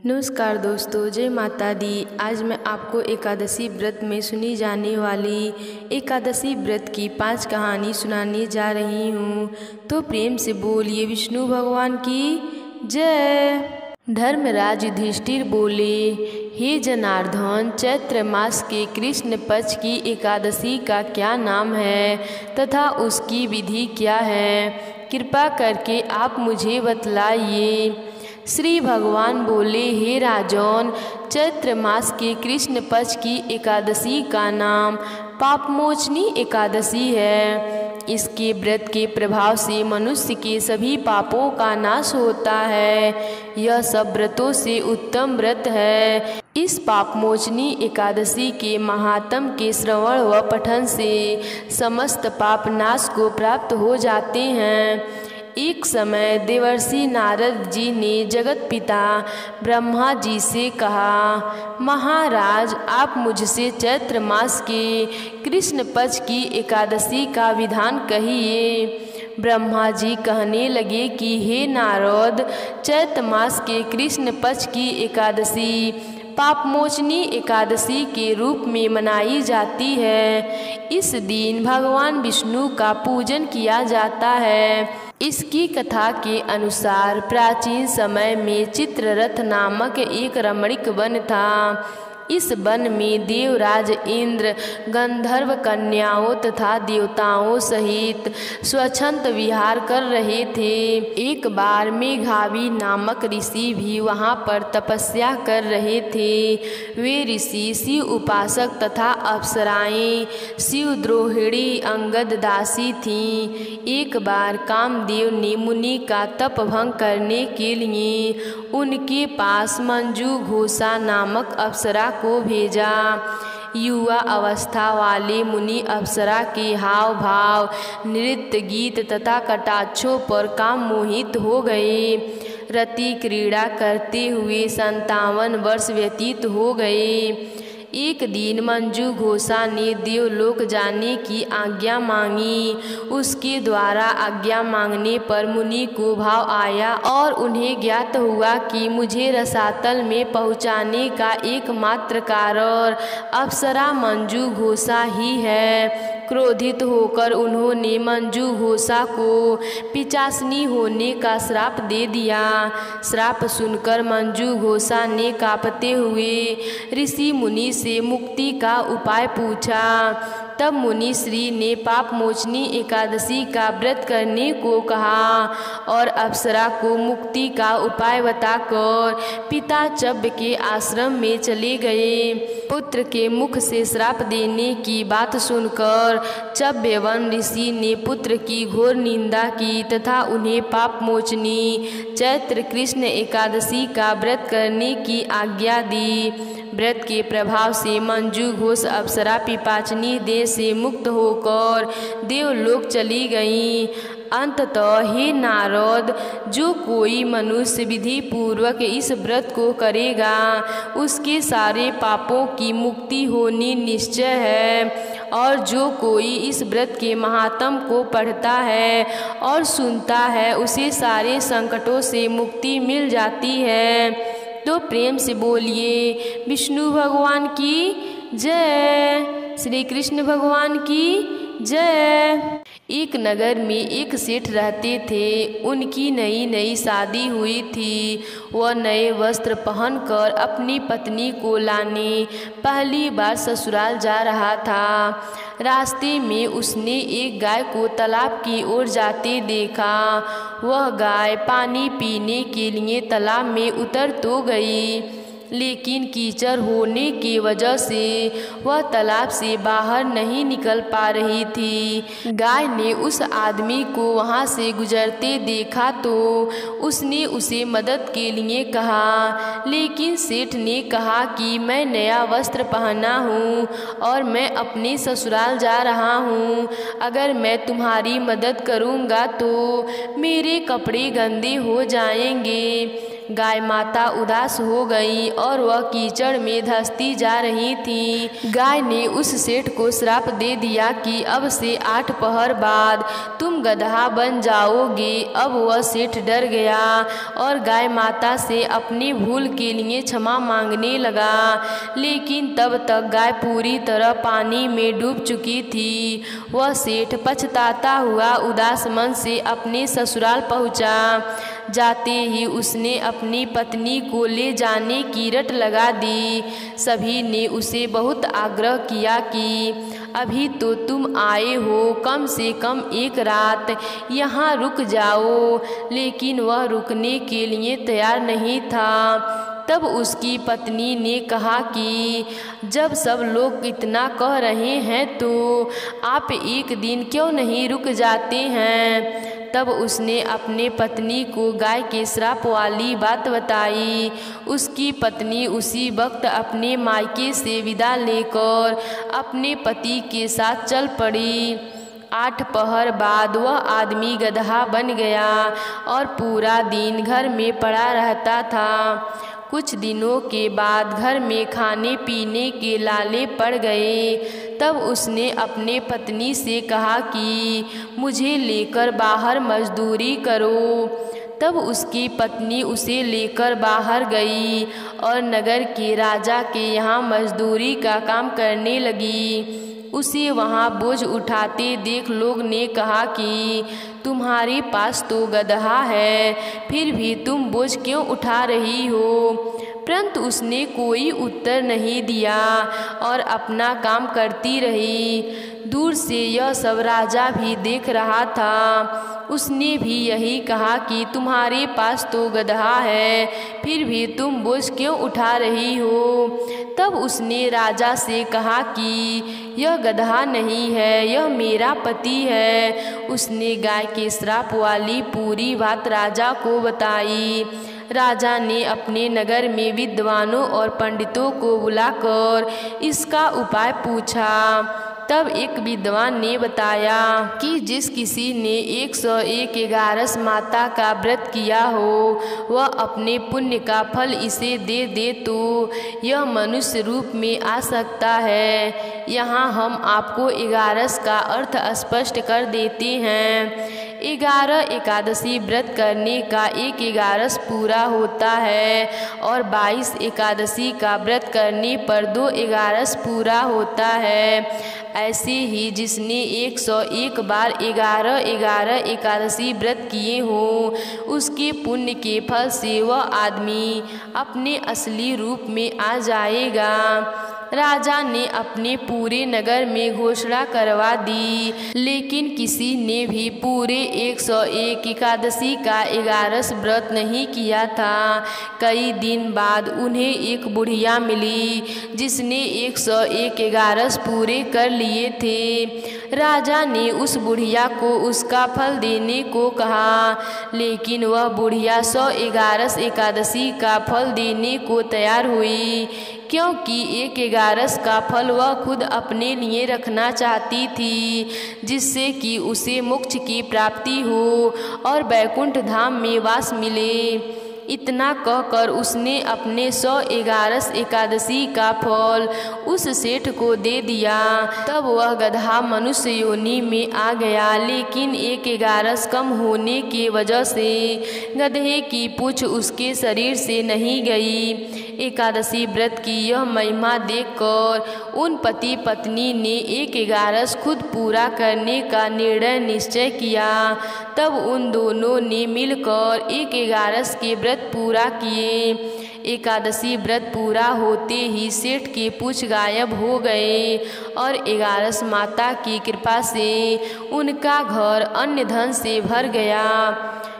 नमस्कार दोस्तों, जय माता दी। आज मैं आपको एकादशी व्रत में सुनी जाने वाली एकादशी व्रत की 5 कहानी सुनाने जा रही हूँ। तो प्रेम से बोलिए विष्णु भगवान की जय। धर्मराज युधिष्ठिर बोले, हे जनार्दन, चैत्र मास के कृष्ण पक्ष की एकादशी का क्या नाम है तथा उसकी विधि क्या है? कृपा करके आप मुझे बतलाइए। श्री भगवान बोले, हे राजन, चैत्र मास के कृष्ण पक्ष की एकादशी का नाम पापमोचनी एकादशी है। इसके व्रत के प्रभाव से मनुष्य के सभी पापों का नाश होता है। यह सब व्रतों से उत्तम व्रत है। इस पापमोचनी एकादशी के महात्म के श्रवण व पठन से समस्त पाप नाश को प्राप्त हो जाते हैं। एक समय देवर्षि नारद जी ने जगत पिता ब्रह्मा जी से कहा, महाराज, आप मुझसे चैत्र मास के कृष्ण पक्ष की एकादशी का विधान कहिए। ब्रह्मा जी कहने लगे कि हे नारद, चैत्र मास के कृष्ण पक्ष की एकादशी पापमोचनी एकादशी के रूप में मनाई जाती है। इस दिन भगवान विष्णु का पूजन किया जाता है। इसकी कथा के अनुसार प्राचीन समय में चित्ररथ नामक एक रमणीक वन था। इस वन में देवराज इंद्र गंधर्व कन्याओं तथा देवताओं सहित स्वच्छंद विहार कर रहे थे। एक बार मेघावी नामक ऋषि भी वहां पर तपस्या कर रहे थे। वे ऋषि शिव उपासक तथा अप्सराएं शिवद्रोहिणी अंगद दासी थीं। एक बार कामदेव ने मुनि का तप भंग करने के लिए उनके पास मंजू घोषा नामक अप्सरा को भेजा। युवा अवस्था वाले मुनि अप्सरा के हाव भाव, नृत्य, गीत तथा कटाक्षों पर काम मोहित हो गए। रति क्रीड़ा करते हुए 57 वर्ष व्यतीत हो गए। एक दिन मंजू घोषा ने देवलोक जाने की आज्ञा मांगी। उसके द्वारा आज्ञा मांगने पर मुनि को भाव आया और उन्हें ज्ञात हुआ कि मुझे रसातल में पहुंचाने का एकमात्र कारण अप्सरा मंजू घोषा ही है। क्रोधित होकर उन्होंने मंजू घोषा को पिशाचनी होने का श्राप दे दिया। श्राप सुनकर मंजू घोषा ने कांपते हुए ऋषि मुनि से मुक्ति का उपाय पूछा। तब मुनि श्री ने पापमोचनी एकादशी का व्रत करने को कहा और अप्सरा को मुक्ति का उपाय बताकर पिता चव्य के आश्रम में चले गए। पुत्र के मुख से श्राप देने की बात सुनकर चव्यवन ऋषि ने पुत्र की घोर निंदा की तथा उन्हें पापमोचनी चैत्र कृष्ण एकादशी का व्रत करने की आज्ञा दी। व्रत के प्रभाव से मंजू घोष अप्सरा पिशाचनी देह से मुक्त होकर देवलोक चली गईं। अंततः हे नारद, जो कोई मनुष्य विधि पूर्वक इस व्रत को करेगा उसके सारे पापों की मुक्ति होनी निश्चय है। और जो कोई इस व्रत के महात्म को पढ़ता है और सुनता है उसे सारे संकटों से मुक्ति मिल जाती है। तो प्रेम से बोलिए विष्णु भगवान की जय, श्री कृष्ण भगवान की जय। एक नगर में एक सेठ रहते थे। उनकी नई नई शादी हुई थी। वह नए वस्त्र पहनकर अपनी पत्नी को लाने पहली बार ससुराल जा रहा था। रास्ते में उसने एक गाय को तालाब की ओर जाते देखा। वह गाय पानी पीने के लिए तालाब में उतर तो गई, लेकिन कीचड़ होने की वजह से वह तालाब से बाहर नहीं निकल पा रही थी। गाय ने उस आदमी को वहां से गुजरते देखा तो उसने उसे मदद के लिए कहा, लेकिन सेठ ने कहा कि मैं नया वस्त्र पहना हूँ और मैं अपने ससुराल जा रहा हूँ। अगर मैं तुम्हारी मदद करूँगा तो मेरे कपड़े गंदे हो जाएंगे। गाय माता उदास हो गई और वह कीचड़ में धंसती जा रही थी। गाय ने उस सेठ को श्राप दे दिया कि अब से 8 पहर बाद तुम गदहा बन जाओगे। अब वह सेठ डर गया और गाय माता से अपनी भूल के लिए क्षमा मांगने लगा, लेकिन तब तक गाय पूरी तरह पानी में डूब चुकी थी। वह सेठ पछताता हुआ उदास मन से अपने ससुराल पहुंचा। जाते ही उसने अपनी पत्नी को ले जाने की रट लगा दी। सभी ने उसे बहुत आग्रह किया कि अभी तो तुम आए हो, कम से कम एक रात यहाँ रुक जाओ, लेकिन वह रुकने के लिए तैयार नहीं था। तब उसकी पत्नी ने कहा कि जब सब लोग इतना कह रहे हैं तो आप एक दिन क्यों नहीं रुक जाते हैं। तब उसने अपने पत्नी को गाय के श्राप वाली बात बताई। उसकी पत्नी उसी वक्त अपने मायके से विदा लेकर अपने पति के साथ चल पड़ी। 8 पहर बाद वह आदमी गदहा बन गया और पूरा दिन घर में पड़ा रहता था। कुछ दिनों के बाद घर में खाने पीने के लाले पड़ गए। तब उसने अपने पत्नी से कहा कि मुझे लेकर बाहर मजदूरी करो। तब उसकी पत्नी उसे लेकर बाहर गई और नगर के राजा के यहाँ मजदूरी का काम करने लगी। उसे वहाँ बोझ उठाते देख लोग ने कहा कि तुम्हारे पास तो गदहा है, फिर भी तुम बोझ क्यों उठा रही हो। परंतु उसने कोई उत्तर नहीं दिया और अपना काम करती रही। दूर से यह सब राजा भी देख रहा था। उसने भी यही कहा कि तुम्हारे पास तो गदहा है, फिर भी तुम बोझ क्यों उठा रही हो। तब उसने राजा से कहा कि यह गदहा नहीं है, यह मेरा पति है। उसने गाय के श्राप वाली पूरी बात राजा को बताई। राजा ने अपने नगर में विद्वानों और पंडितों को बुलाकर इसका उपाय पूछा। तब एक विद्वान ने बताया कि जिस किसी ने 101 11 माता का व्रत किया हो वह अपने पुण्य का फल इसे दे दे तो यह मनुष्य रूप में आ सकता है। यहाँ हम आपको 11 का अर्थ स्पष्ट कर देते हैं। 11 एकादशी व्रत करने का 1 11 पूरा होता है और 22 एकादशी का व्रत करने पर 2 11 पूरा होता है। ऐसे ही जिसने 101 बार 11 11 एकादशी व्रत किए हो उसके पुण्य के फल से वह आदमी अपने असली रूप में आ जाएगा। राजा ने अपने पूरे नगर में घोषणा करवा दी, लेकिन किसी ने भी पूरे 101 एकादशी का 11 व्रत नहीं किया था। कई दिन बाद उन्हें एक बुढ़िया मिली जिसने 101 11 पूरे कर लिए थे। राजा ने उस बुढ़िया को उसका फल देने को कहा, लेकिन वह बुढ़िया 111 एकादशी का फल देने को तैयार हुई, क्योंकि 1 11 का फल वह खुद अपने लिए रखना चाहती थी, जिससे कि उसे मोक्ष की प्राप्ति हो और वैकुंठ धाम में वास मिले। इतना कहकर उसने अपने 111 एकादशी का फल उस सेठ को दे दिया। तब वह गदहा मनुष्य योनि में आ गया, लेकिन 1 11 कम होने की वजह से गधे की पूंछ उसके शरीर से नहीं गई। एकादशी व्रत की यह महिमा देखकर उन पति पत्नी ने 1 11 खुद पूरा करने का निर्णय निश्चय किया। तब उन दोनों ने मिलकर 1 11 के व्रत पूरा किए। एकादशी व्रत पूरा होते ही सेठ के पूंछ गायब हो गए और 11 माता की कृपा से उनका घर अन्न धन से भर गया।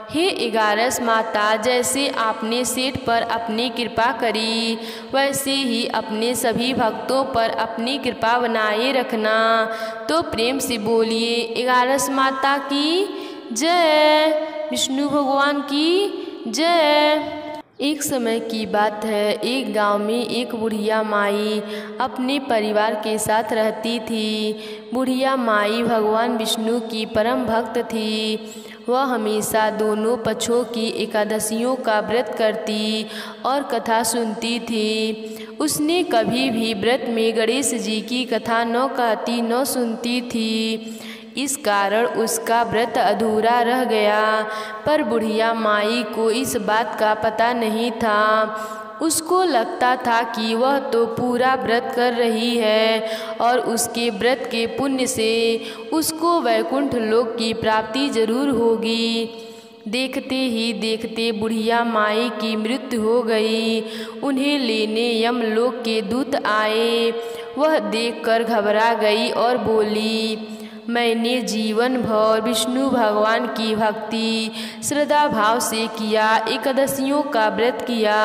हे 11 माता, जैसे आपने सेठ पर अपनी कृपा करी वैसे ही अपने सभी भक्तों पर अपनी कृपा बनाए रखना। तो प्रेम से बोलिए 11 माता की जय, विष्णु भगवान की जय। एक समय की बात है, एक गांव में एक बुढ़िया माई अपने परिवार के साथ रहती थी। बुढ़िया माई भगवान विष्णु की परम भक्त थी वह हमेशा दोनों पक्षों की एकादशियों का व्रत करती और कथा सुनती थी। उसने कभी भी व्रत में गणेश जी की कथा न कहती न सुनती थी। इस कारण उसका व्रत अधूरा रह गया। पर बुढ़िया माई को इस बात का पता नहीं था। उसको लगता था कि वह तो पूरा व्रत कर रही है और उसके व्रत के पुण्य से उसको वैकुंठ लोक की प्राप्ति जरूर होगी। देखते ही देखते बुढ़िया माई की मृत्यु हो गई। उन्हें लेने यमलोक के दूत आए। वह देखकर घबरा गई और बोली, मैंने जीवन भर विष्णु भगवान की भक्ति श्रद्धा भाव से किया, एकादशियों का व्रत किया,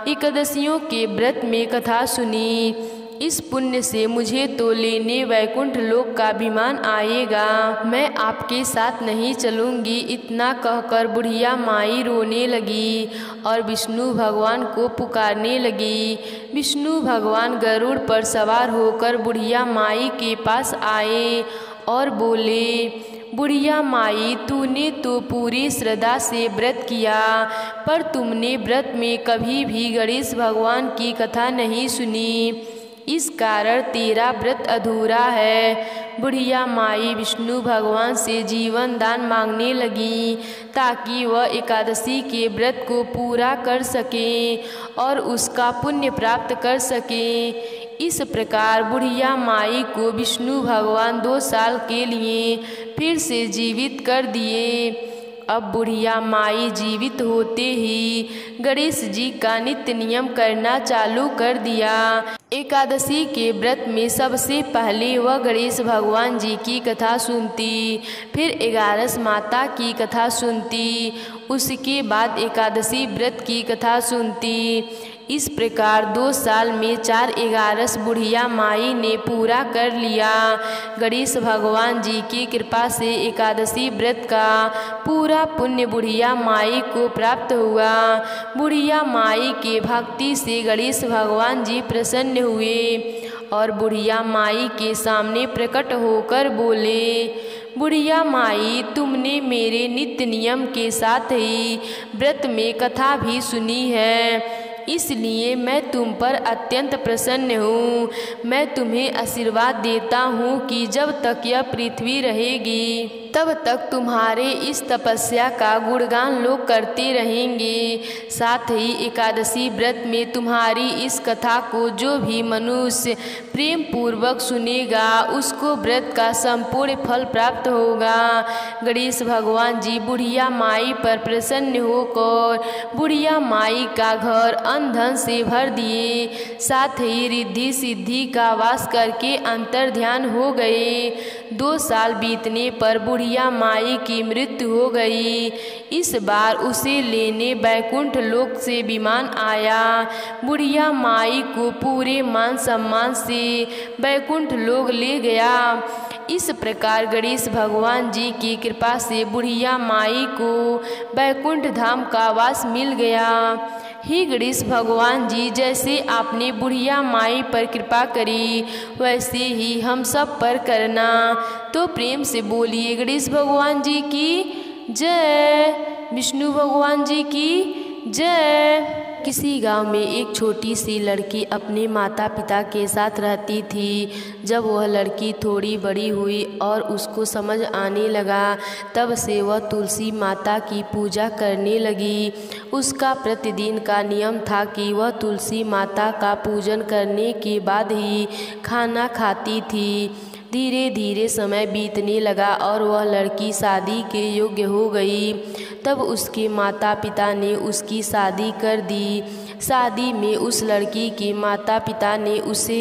एकादशियों के व्रत में कथा सुनी। इस पुण्य से मुझे तो लेने वैकुंठ लोक का विमान आएगा। मैं आपके साथ नहीं चलूँगी। इतना कहकर बुढ़िया माई रोने लगी और विष्णु भगवान को पुकारने लगी। विष्णु भगवान गरुड़ पर सवार होकर बुढ़िया माई के पास आए और बोले, बुढ़िया माई, तूने तो पूरी श्रद्धा से व्रत किया, पर तुमने व्रत में कभी भी गणेश भगवान की कथा नहीं सुनी। इस कारण तेरा व्रत अधूरा है। बुढ़िया माई विष्णु भगवान से जीवन दान मांगने लगी ताकि वह एकादशी के व्रत को पूरा कर सके और उसका पुण्य प्राप्त कर सके। इस प्रकार बुढ़िया माई को विष्णु भगवान 2 साल के लिए फिर से जीवित कर दिए। अब बुढ़िया माई जीवित होते ही गणेश जी का नित्य नियम करना चालू कर दिया। एकादशी के व्रत में सबसे पहले वह गणेश भगवान जी की कथा सुनती, फिर 11 माता की कथा सुनती, उसके बाद एकादशी व्रत की कथा सुनती। इस प्रकार 2 साल में 4/11 बुढ़िया माई ने पूरा कर लिया। गणेश भगवान जी की कृपा से एकादशी व्रत का पूरा पुण्य बुढ़िया माई को प्राप्त हुआ। बुढ़िया माई के भक्ति से गणेश भगवान जी प्रसन्न हुए और बुढ़िया माई के सामने प्रकट होकर बोले, बुढ़िया माई, तुमने मेरे नित्य नियम के साथ ही व्रत में कथा भी सुनी है, इसलिए मैं तुम पर अत्यंत प्रसन्न हूँ। मैं तुम्हें आशीर्वाद देता हूँ कि जब तक यह पृथ्वी रहेगी तब तक तुम्हारे इस तपस्या का गुणगान लोग करते रहेंगे। साथ ही एकादशी व्रत में तुम्हारी इस कथा को जो भी मनुष्य प्रेम पूर्वक सुनेगा उसको व्रत का संपूर्ण फल प्राप्त होगा। गणेश भगवान जी बुढ़िया माई पर प्रसन्न होकर बुढ़िया माई का घर अन्न धन से भर दिए। साथ ही रिद्धि सिद्धि का वास करके अंतर ध्यान हो गए। 2 साल बीतने पर बुढ़िया माई की मृत्यु हो गई। इस बार उसे लेने वैकुंठ लोक से विमान आया। बुढ़िया माई को पूरे मान सम्मान से वैकुंठ लोक ले गया। इस प्रकार गणेश भगवान जी की कृपा से बुढ़िया माई को वैकुंठ धाम का वास मिल गया। हे गणेश भगवान जी, जैसे आपने बुढ़िया माई पर कृपा करी वैसे ही हम सब पर करना। तो प्रेम से बोलिए गणेश भगवान जी की जय, विष्णु भगवान जी की जय। किसी गांव में एक छोटी सी लड़की अपने माता पिता के साथ रहती थी। जब वह लड़की थोड़ी बड़ी हुई और उसको समझ आने लगा, तब से वह तुलसी माता की पूजा करने लगी। उसका प्रतिदिन का नियम था कि वह तुलसी माता का पूजन करने के बाद ही खाना खाती थी। धीरे धीरे समय बीतने लगा और वह लड़की शादी के योग्य हो गई। तब उसके माता पिता ने उसकी शादी कर दी। शादी में उस लड़की के माता पिता ने उसे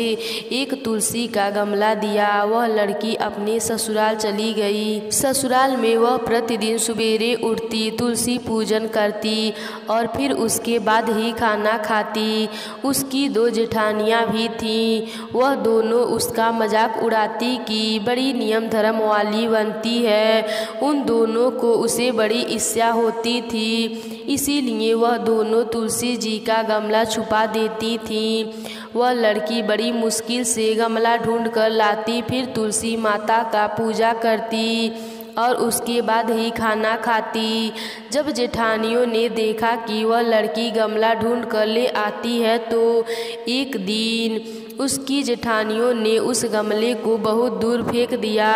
एक तुलसी का गमला दिया। वह लड़की अपने ससुराल चली गई। ससुराल में वह प्रतिदिन सवेरे उठती, तुलसी पूजन करती और फिर उसके बाद ही खाना खाती। उसकी 2 जेठानियाँ भी थीं। वह दोनों उसका मजाक उड़ाती कि बड़ी नियम धर्म वाली बनती है। उन दोनों को उसे बड़ी ईर्ष्या होती थी, इसीलिए वह दोनों तुलसी जी का गमला छुपा देती थी। वह लड़की बड़ी मुश्किल से गमला ढूंढकर लाती, फिर तुलसी माता का पूजा करती और उसके बाद ही खाना खाती। जब जेठानियों ने देखा कि वह लड़की गमला ढूंढ कर ले आती है तो एक दिन उसकी जेठानियों ने उस गमले को बहुत दूर फेंक दिया।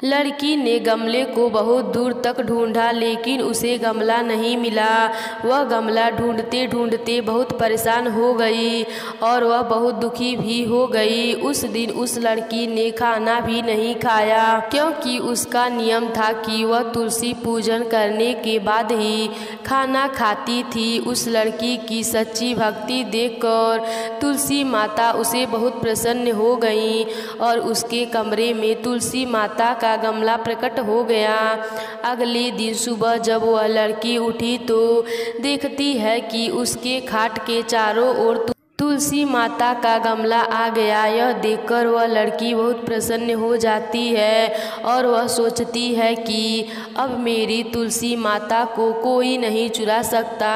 लड़की ने गमले को बहुत दूर तक ढूंढा लेकिन उसे गमला नहीं मिला। वह गमला ढूंढते ढूंढते बहुत परेशान हो गई और वह बहुत दुखी भी हो गई। उस दिन उस लड़की ने खाना भी नहीं खाया क्योंकि उसका नियम था कि वह तुलसी पूजन करने के बाद ही खाना खाती थी। उस लड़की की सच्ची भक्ति देखकर तुलसी माता उसे बहुत प्रसन्न हो गई और उसके कमरे में तुलसी माता का गमला प्रकट हो गया। अगले दिन सुबह जब वह लड़की उठी तो देखती है कि उसके खाट के चारों ओर तुलसी माता का गमला आ गया। यह देखकर वह लड़की बहुत प्रसन्न हो जाती है और वह सोचती है कि अब मेरी तुलसी माता को कोई नहीं चुरा सकता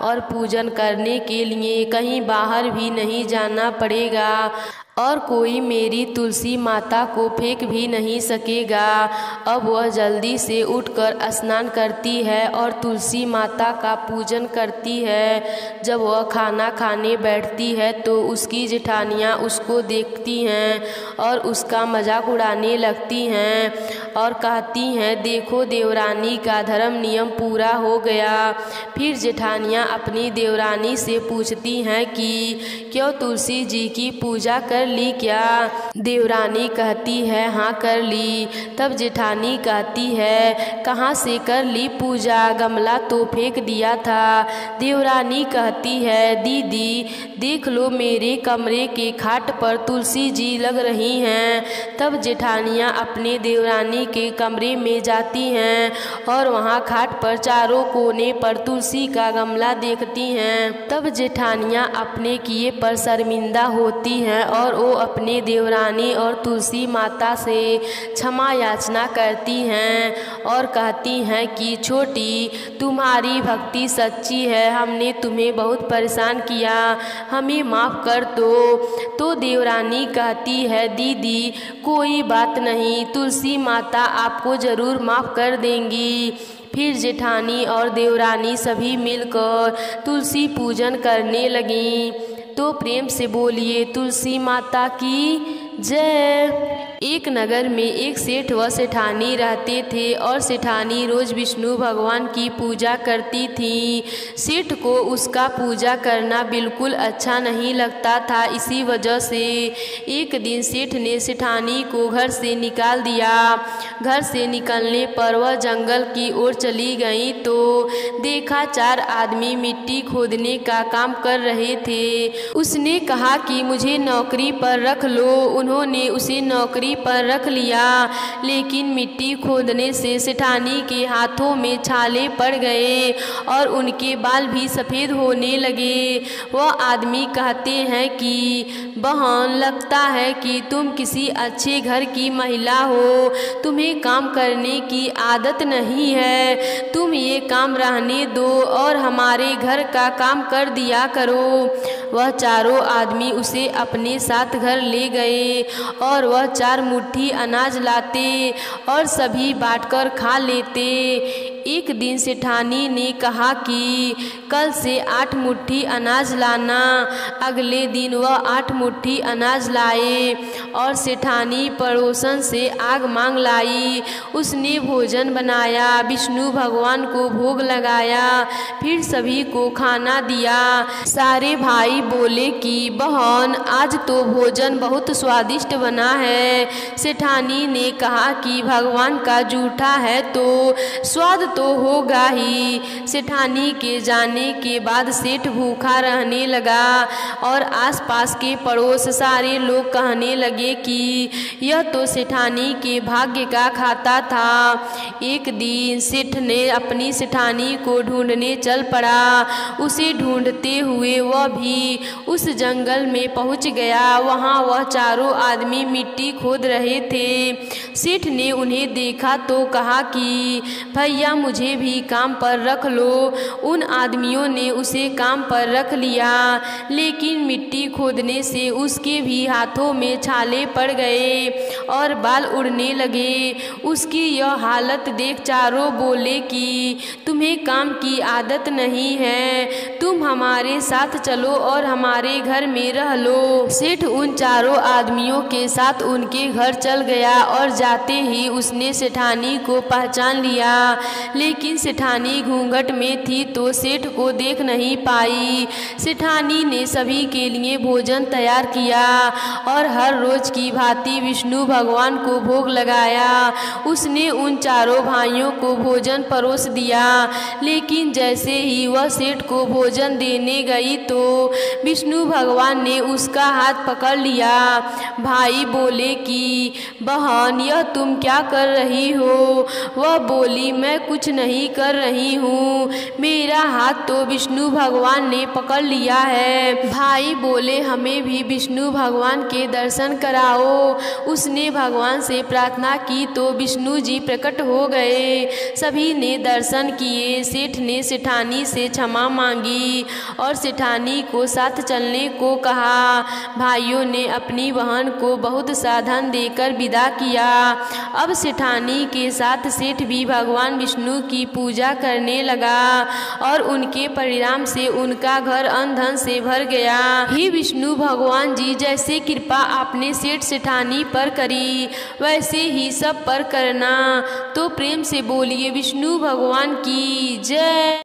और पूजन करने के लिए कहीं बाहर भी नहीं जाना पड़ेगा और कोई मेरी तुलसी माता को फेंक भी नहीं सकेगा। अब वह जल्दी से उठकर स्नान करती है और तुलसी माता का पूजन करती है। जब वह खाना खाने बैठती है तो उसकी जेठानियाँ उसको देखती हैं और उसका मजाक उड़ाने लगती हैं और कहती हैं, देखो देवरानी का धर्म नियम पूरा हो गया। फिर जेठानियाँ अपनी देवरानी से पूछती हैं कि क्यों तुलसी जी की पूजा कर ली क्या? देवरानी कहती है, हाँ कर ली। तब जेठानी कहती है, कहाँ से कर ली पूजा? गमला तो फेंक दिया था। देवरानी कहती है, दीदी देख लो मेरे कमरे के खाट पर तुलसी जी लग रही हैं। तब जेठानियाँ अपने देवरानी के कमरे में जाती हैं और वहाँ खाट पर चारों कोने पर तुलसी का गमला देखती हैं। तब जेठानियाँ अपने किए पर शर्मिंदा होती हैं और वो अपने देवरानी और तुलसी माता से क्षमा याचना करती हैं और कहती हैं कि छोटी तुम्हारी भक्ति सच्ची है, हमने तुम्हें बहुत परेशान किया, हमें माफ़ कर दो। तो देवरानी कहती है, दीदी कोई बात नहीं, तुलसी माता आपको ज़रूर माफ़ कर देंगी। फिर जेठानी और देवरानी सभी मिलकर तुलसी पूजन करने लगीं। तो प्रेम से बोलिए तुलसी माता की जय। एक नगर में एक सेठ व सेठानी रहते थे और सेठानी रोज विष्णु भगवान की पूजा करती थी। सेठ को उसका पूजा करना बिल्कुल अच्छा नहीं लगता था। इसी वजह से एक दिन सेठ ने सेठानी को घर से निकाल दिया। घर से निकलने पर वह जंगल की ओर चली गई तो देखा 4 आदमी मिट्टी खोदने का काम कर रहे थे। उसने कहा कि मुझे नौकरी पर रख लो। उन्होंने उसे नौकरी पर रख लिया, लेकिन मिट्टी खोदने से सेठानी के हाथों में छाले पड़ गए और उनके बाल भी सफ़ेद होने लगे। वह आदमी कहते हैं कि बहन लगता है कि तुम किसी अच्छे घर की महिला हो, तुम्हें काम करने की आदत नहीं है, तुम ये काम रहने दो और हमारे घर का काम कर दिया करो। वह चारों आदमी उसे अपने साथ घर ले गए और वह 4 मुट्ठी अनाज लाते और सभी बांटकर खा लेते। एक दिन सेठानी ने कहा कि कल से 8 मुट्ठी अनाज लाना। अगले दिन वह 8 मुट्ठी अनाज लाए और सेठानी पड़ोसन से आग मांग लाई। उसने भोजन बनाया, विष्णु भगवान को भोग लगाया, फिर सभी को खाना दिया। सारे भाई बोले कि बहन आज तो भोजन बहुत स्वादिष्ट बना है। सेठानी ने कहा कि भगवान का जूठा है तो स्वाद तो होगा ही। सेठानी के जाने के बाद सेठ भूखा रहने लगा और आसपास के पड़ोस सारे लोग कहने लगे कि यह तो सेठानी के भाग्य का खाता था। एक दिन सेठ ने अपनी सेठानी को ढूंढने चल पड़ा। उसे ढूंढते हुए वह भी उस जंगल में पहुंच गया। वहां वह चारों आदमी मिट्टी खोद रहे थे। सेठ ने उन्हें देखा तो कहा कि भैया मुझे भी काम पर रख लो। उन आदमियों ने उसे काम पर रख लिया, लेकिन मिट्टी खोदने से उसके भी हाथों में छाले पड़ गए और बाल उड़ने लगे। उसकी यह हालत देख चारों बोले कि तुम्हें काम की आदत नहीं है, तुम हमारे साथ चलो और हमारे घर में रह लो। सेठ उन चारों आदमियों के साथ उनके घर चल गया और जाते ही उसने सेठानी को पहचान लिया, लेकिन सेठानी घूंघट में थी तो सेठ को देख नहीं पाई। सेठानी ने सभी के लिए भोजन तैयार किया और हर रोज की भांति विष्णु भगवान को भोग लगाया। उसने उन चारों भाइयों को भोजन परोस दिया, लेकिन जैसे ही वह सेठ को भोजन देने गई तो विष्णु भगवान ने उसका हाथ पकड़ लिया। भाई बोले कि बहन, यह तुम क्या कर रही हो? वह बोली, मैं कुछ नहीं कर रही हूँ, मेरा हाथ तो विष्णु भगवान ने पकड़ लिया है। भाई बोले, हमें भी विष्णु भगवान के दर्शन कराओ। उसने भगवान से प्रार्थना की तो विष्णु जी प्रकट हो गए। सभी ने दर्शन किए। सेठ ने सेठानी से क्षमा मांगी और सेठानी को साथ चलने को कहा। भाइयों ने अपनी बहन को बहुत साधन देकर विदा किया। अब सेठानी के साथ सेठ भी भगवान विष्णु की पूजा करने लगा और उनके परिणाम से उनका घर अन्न धन से भर गया। हे विष्णु भगवान जी, जैसे कृपा आपने सेठ सेठानी पर करी वैसे ही सब पर करना। तो प्रेम से बोलिए विष्णु भगवान की जय।